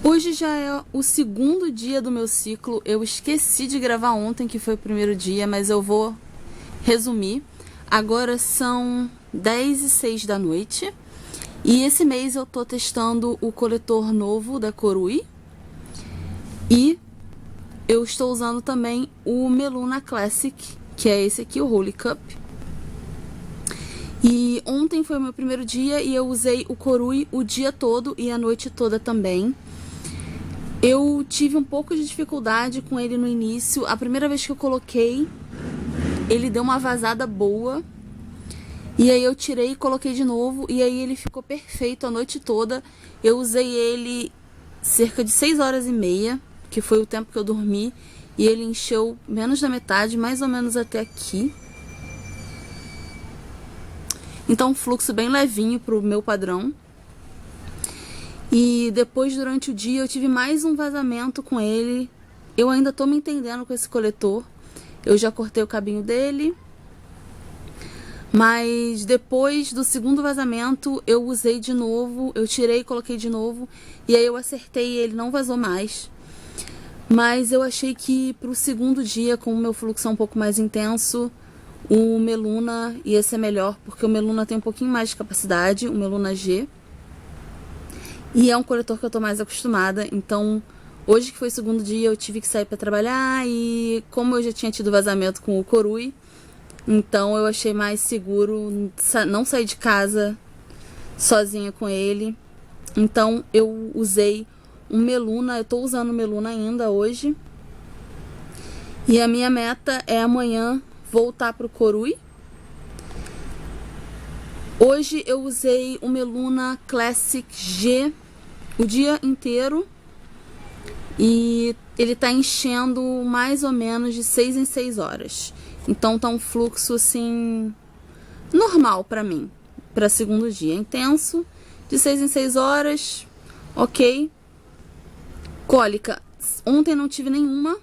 Hoje já é o segundo dia do meu ciclo. Eu esqueci de gravar ontem, que foi o primeiro dia, mas eu vou resumir. Agora são 10h06 da noite. E esse mês eu tô testando o coletor novo da Corui. E eu estou usando também o Meluna Classic, que é esse aqui, o Holy Cup. E ontem foi o meu primeiro dia e eu usei o Corui o dia todo e a noite toda também. Eu tive um pouco de dificuldade com ele no início. A primeira vez que eu coloquei, ele deu uma vazada boa. E aí eu tirei e coloquei de novo. E aí ele ficou perfeito a noite toda. Eu usei ele cerca de 6h30, que foi o tempo que eu dormi. E ele encheu menos da metade, mais ou menos até aqui. Então um fluxo bem levinho pro meu padrão. E depois, durante o dia, eu tive mais um vazamento com ele. Eu ainda tô me entendendo com esse coletor. Eu já cortei o cabinho dele. Mas depois do segundo vazamento, eu usei de novo. Eu tirei e coloquei de novo. E aí eu acertei e ele não vazou mais. Mas eu achei que pro segundo dia, com o meu fluxo um pouco mais intenso, o Meluna ia ser melhor. Porque o Meluna tem um pouquinho mais de capacidade, o Meluna G. E é um coletor que eu tô mais acostumada, então hoje que foi o segundo dia eu tive que sair pra trabalhar e como eu já tinha tido vazamento com o Corui, então eu achei mais seguro não sair de casa sozinha com ele. Então eu usei um Meluna, eu tô usando o Meluna ainda hoje. E a minha meta é amanhã voltar pro Corui. Hoje eu usei o Meluna Classic G o dia inteiro e ele tá enchendo mais ou menos de 6 em 6 horas. Então tá um fluxo assim normal pra mim, pra segundo dia. Intenso, de 6 em 6 horas, ok. Cólica, ontem não tive nenhuma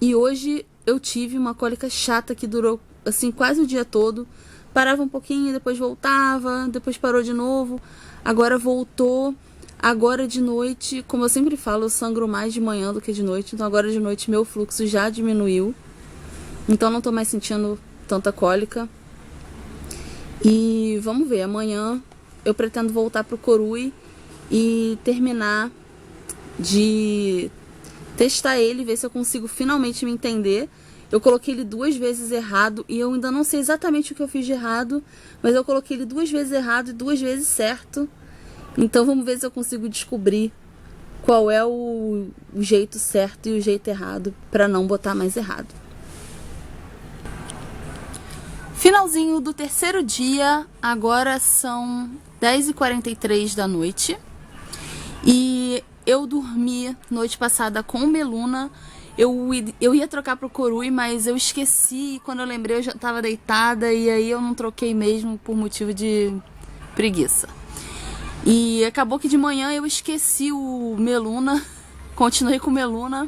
e hoje eu tive uma cólica chata que durou assim quase o dia todo. Parava um pouquinho, depois voltava, depois parou de novo, agora voltou. Agora de noite, como eu sempre falo, eu sangro mais de manhã do que de noite. Então agora de noite meu fluxo já diminuiu. Então não tô mais sentindo tanta cólica. E vamos ver, amanhã eu pretendo voltar pro Corui e terminar de testar ele, ver se eu consigo finalmente me entender. Eu coloquei ele 2 vezes errado e eu ainda não sei exatamente o que eu fiz de errado, mas eu coloquei ele 2 vezes errado e 2 vezes certo. Então vamos ver se eu consigo descobrir qual é o jeito certo e o jeito errado para não botar mais errado. Finalzinho do terceiro dia, agora são 10h43 da noite. E eu dormi noite passada com o Meluna. Eu ia trocar pro Corui, mas eu esqueci. Quando eu lembrei eu já tava deitada e aí eu não troquei mesmo por motivo de preguiça. E acabou que de manhã eu esqueci o Meluna, continuei com o Meluna.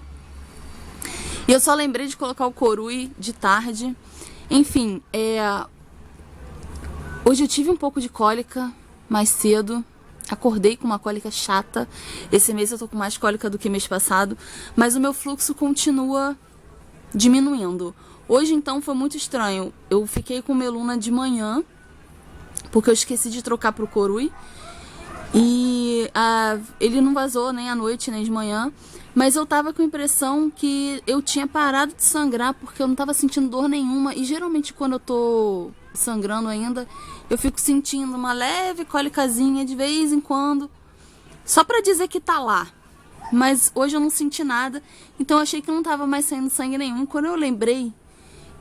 E eu só lembrei de colocar o Corui de tarde. Enfim, hoje eu tive um pouco de cólica mais cedo. Acordei com uma cólica chata. Esse mês eu tô com mais cólica do que mês passado. Mas o meu fluxo continua diminuindo. Hoje então foi muito estranho. Eu fiquei com o Meluna de manhã, porque eu esqueci de trocar pro Corui. E ele não vazou nem à noite nem de manhã, mas eu tava com a impressão que eu tinha parado de sangrar porque eu não tava sentindo dor nenhuma. E geralmente quando eu tô sangrando ainda, eu fico sentindo uma leve cólicazinha de vez em quando, só pra dizer que tá lá. Mas hoje eu não senti nada, então eu achei que não tava mais saindo sangue nenhum. Quando eu lembrei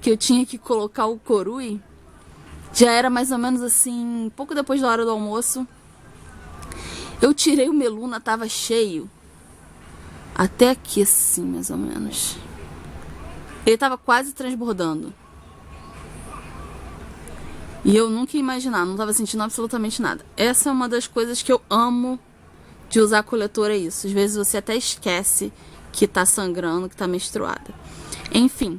que eu tinha que colocar o Corui, já era mais ou menos assim, pouco depois da hora do almoço. Eu tirei o Meluna, tava cheio. Até aqui assim, mais ou menos. Ele tava quase transbordando. E eu nunca ia imaginar, não tava sentindo absolutamente nada. Essa é uma das coisas que eu amo de usar coletor, é isso. Às vezes você até esquece que tá sangrando, que tá menstruada. Enfim.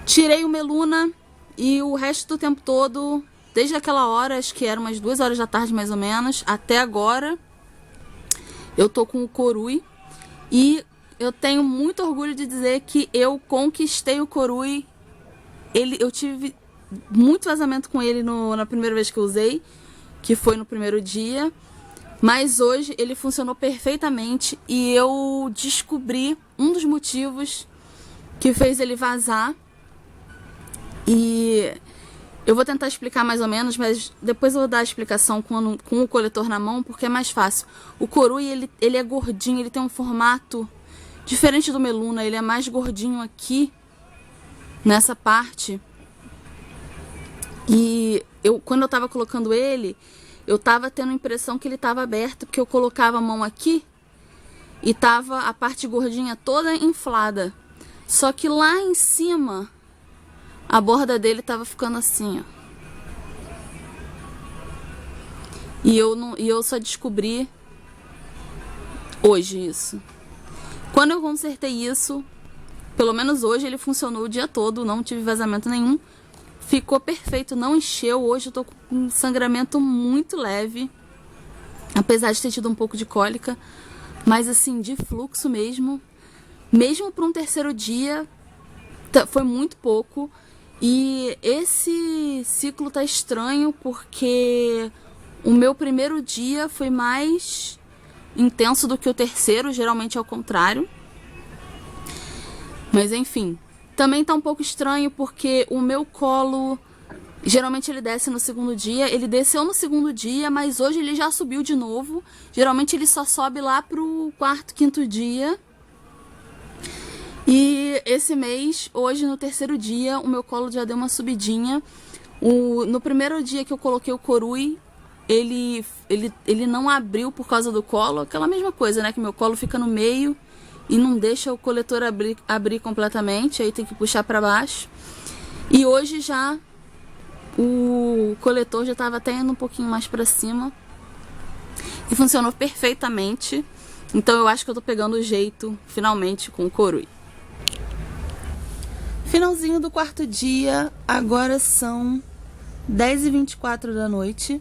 Tirei o Meluna e o resto do tempo todo, desde aquela hora, acho que era umas 2 horas da tarde mais ou menos, até agora, Eu tô com o Corui e eu tenho muito orgulho de dizer que eu conquistei o Corui. Eu tive muito vazamento com ele na primeira vez que eu usei, que foi no primeiro dia. Mas hoje ele funcionou perfeitamente e eu descobri um dos motivos que fez ele vazar. E eu vou tentar explicar mais ou menos, mas depois eu vou dar a explicação com o coletor na mão, porque é mais fácil. O Corui, ele é gordinho, ele tem um formato diferente do Meluna, ele é mais gordinho aqui, nessa parte. E quando eu tava colocando ele, eu tava tendo a impressão que ele tava aberto, porque eu colocava a mão aqui e tava a parte gordinha toda inflada. Só que lá em cima, a borda dele tava ficando assim, ó. E eu só descobri hoje isso. Quando eu consertei isso, pelo menos hoje ele funcionou o dia todo, não tive vazamento nenhum. Ficou perfeito, não encheu. Hoje eu tô com um sangramento muito leve, apesar de ter tido um pouco de cólica, mas assim, de fluxo mesmo. Mesmo para um terceiro dia, foi muito pouco. E esse ciclo tá estranho porque o meu primeiro dia foi mais intenso do que o terceiro, geralmente é o contrário. Mas enfim, também tá um pouco estranho porque o meu colo, geralmente ele desce no segundo dia. Ele desceu no segundo dia, mas hoje ele já subiu de novo. Geralmente ele só sobe lá pro quarto, quinto dia. E esse mês, hoje no terceiro dia, o meu colo já deu uma subidinha. No primeiro dia que eu coloquei o Corui, ele não abriu por causa do colo. Aquela mesma coisa, né? Que meu colo fica no meio e não deixa o coletor abrir completamente, aí tem que puxar para baixo. E hoje já o coletor já estava até indo um pouquinho mais para cima e funcionou perfeitamente. Então eu acho que eu tô pegando o jeito finalmente com o Corui. Finalzinho do quarto dia, agora são 10h24 da noite.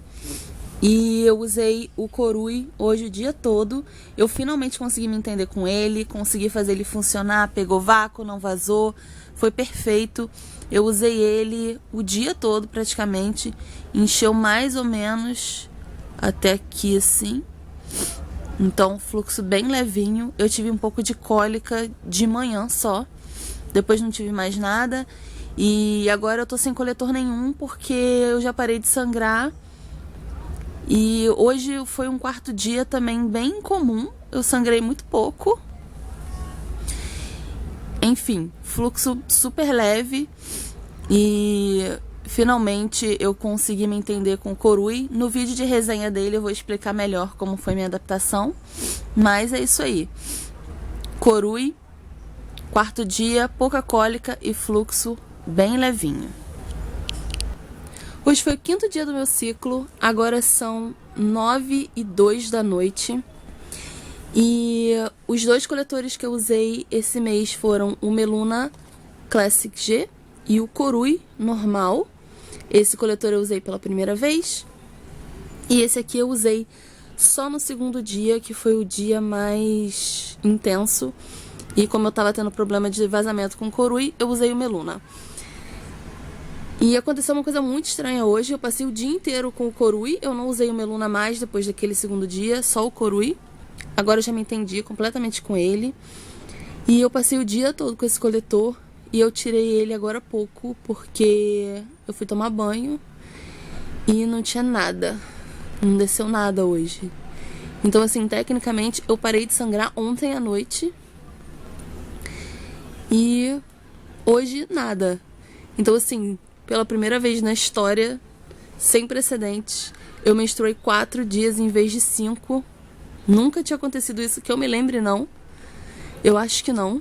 E eu usei o Corui hoje o dia todo. Eu finalmente consegui me entender com ele, consegui fazer ele funcionar, pegou vácuo, não vazou, foi perfeito. Eu usei ele o dia todo praticamente, encheu mais ou menos até aqui assim. Então, fluxo bem levinho. Eu tive um pouco de cólica de manhã só, depois não tive mais nada. E agora eu tô sem coletor nenhum porque eu já parei de sangrar. E hoje foi um quarto dia também bem comum, eu sangrei muito pouco. Enfim, fluxo super leve e finalmente eu consegui me entender com o Corui. No vídeo de resenha dele eu vou explicar melhor como foi minha adaptação, mas é isso aí. Corui, quarto dia, pouca cólica e fluxo bem levinho. Hoje foi o quinto dia do meu ciclo, agora são 9h02 da noite. E os dois coletores que eu usei esse mês foram o Meluna Classic G e o Corui normal. Esse coletor eu usei pela primeira vez. E esse aqui eu usei só no segundo dia, que foi o dia mais intenso. E como eu tava tendo problema de vazamento com o Corui, eu usei o Meluna. E aconteceu uma coisa muito estranha hoje. Eu passei o dia inteiro com o Corui. Eu não usei o Meluna mais depois daquele segundo dia, só o Corui. Agora eu já me entendi completamente com ele. E eu passei o dia todo com esse coletor. E eu tirei ele agora há pouco, porque eu fui tomar banho e não tinha nada. Não desceu nada hoje. Então, assim, tecnicamente, eu parei de sangrar ontem à noite. E hoje, nada. Então, assim, pela primeira vez na história, sem precedentes, eu menstruei 4 dias em vez de 5. Nunca tinha acontecido isso, que eu me lembre, não. Eu acho que não.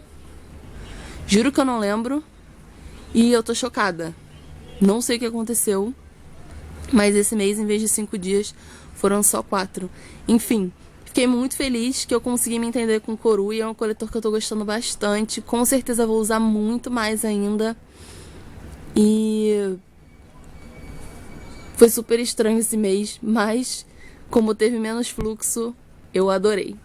Juro que eu não lembro. E eu tô chocada. Não sei o que aconteceu, mas esse mês, em vez de 5 dias, foram só 4. Enfim, fiquei muito feliz que eu consegui me entender com o Corui. É um coletor que eu tô gostando bastante. Com certeza vou usar muito mais ainda. E foi super estranho esse mês, mas como teve menos fluxo, eu adorei.